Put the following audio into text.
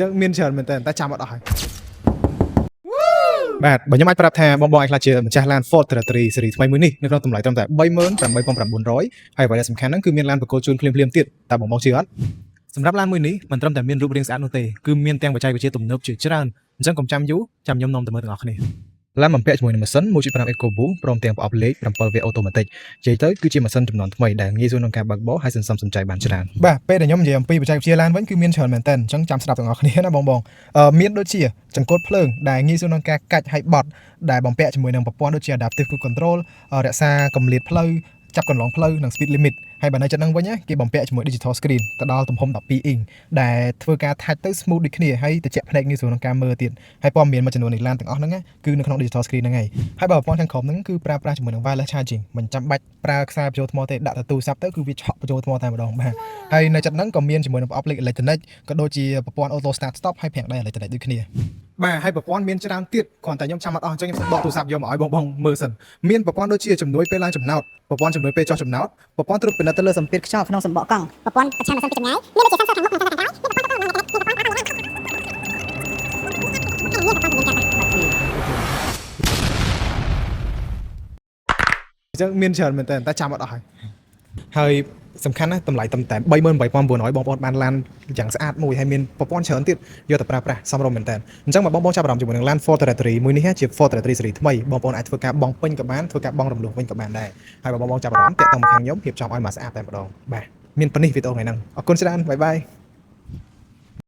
ចឹងមានច្រើនមែនតើតែចាំអត់អស់ហើយបាទបើខ្ញុំអាចប្រាប់ថាបងអាចខ្លាចជាម្ចាស់ឡាន Ford Territory Series ថ្មីមួយនេះនៅក្នុងតម្លៃត្រឹមតែ 38,900 ហើយអ្វីដែលសំខាន់ហ្នឹងគឺមានឡានបកគោជូនភ្លាមៗទៀតតើបងជឿអត់សម្រាប់ឡានមួយនេះមិនត្រឹមតែមានរូបរាងស្អាតនោះទេគឺមានទាំងបច្ចេកវិទ្យាទំនើបជាច្រើនអញ្ចឹងកុំចាំយូរចាំខ្ញុំនាំទៅមើលទាំងអស់គ្នាឡានបំពាក់ជាមួយនឹងម៉ាស៊ីន 1.5 EcoBoost ព្រមទាំងប្រអប់លេខ 7 វាអូតូម៉ាទិកនិយាយទៅគឺជាម៉ាស៊ីនចំនួនថ្មីដែលងាយស្រួលក្នុងការបើកបរហើយសន្សំសំចៃបានច្រើនបាទពេលដែលខ្ញុំនិយាយអំពីបច្ចេកវិទ្យាឡានវិញគឺមានច្រើនមែនតើអញ្ចឹងចាំស្ដាប់ទាំងអស់គ្នាណាបងមានដូចជាចង្កូតភ្លើងដែលងាយស្រួលក្នុងការកាច់ហើយបត់ដែលបំពាក់ជាមួយនឹងប្រព័ន្ធដូចជា Adaptive Cruise Control រក្សាកម្រិតផ្លូវចាប់កន្លងផ្លូវនិង speed limit ហើយបើនៅចិត្តហ្នឹងវិញគេបំពាក់ជាមួយ digital screen ទៅដល់ទំហំ12 inch ដែលធ្វើការថាច់ទៅ smooth ដូចគ្នាហើយត្រជាក់ភ្នែកងាយស្រួលក្នុងការមើលទៀតហើយព័ត៌មានមួយចំនួននៃឡានទាំងអស់ហ្នឹងគឺនៅក្នុង digital screen ហ្នឹងហើយបើប្រព័ន្ធខាងក្រោមហ្នឹងគឺប្រើប្រាស់ជាមួយនឹង wireless charging មិនចាំបាច់ប្រើខ្សែបញ្ចូលថ្មទេដាក់ទៅទូរស័ព្ទទៅគឺវាឆក់បញ្ចូលថ្មតែម្ដងបាទហើយនៅចិត្តហ្នឹងក៏មានជាមួយនឹងប្រអប់លេខអេឡិចត្រូនិកក៏ដូចជាប្រព័ន្ធ auto start stop ហើយប្រាំងដៃអេឡិចត្រូនិកដូចគ្នាបាទហើយប្រព័ន្ធមានច្រើនទៀតគ្រាន់តែខ្ញុំចាំអត់អស់អញ្ចឹងខ្ញុំដកទូរស័ព្ទយកមកឲ្យបងមើលសិនមានប្រព័ន្ធដូចជាជំនួយពេលឡើងចំណោតប្រព័ន្ធជំនួយពេលចុះចំណោតប្រព័ន្ធត្រួតពិនិត្យទៅលើសម្ពាធខ្យល់ក្នុងសំបកកង់ប្រព័ន្ធប្រឆាំងម៉ាស៊ីនពីចម្ងាយមានដូចជា sensor ខាងមុខនិង sensor ខាងក្រោយមានប្រព័ន្ធអញ្ចឹងមានច្រើនមែនតើតែចាំអត់អស់ហើយសំខាន់ណាស់តម្លៃត្រឹមតែ 38,900 បងប្អូនបានឡានយ៉ាងស្អាតមួយហើយមានប្រព័ន្ធច្រើនទៀតយកទៅប្រើប្រាស់សមរម្យមែនតើអញ្ចឹងបើបងប្អូនចាប់អារម្មណ៍ជាមួយនឹងឡាន Ford Territory មួយនេះជា Ford Territory Series ថ្មីបងប្អូនអាចធ្វើការបង់ពេញក៏បានធ្វើការបង់រំលោះវិញក៏បានដែរហើយបើបងប្អូនចាប់អារម្មណ៍តាក់ទងមកខាងខ្ញុំរៀបចំឲ្យមកស្អាតតែម្ដងបាទមានប៉ុណ្នេះវីដេអូថ្ងៃហ្នឹងអរគុណច្រើនបាយបាយ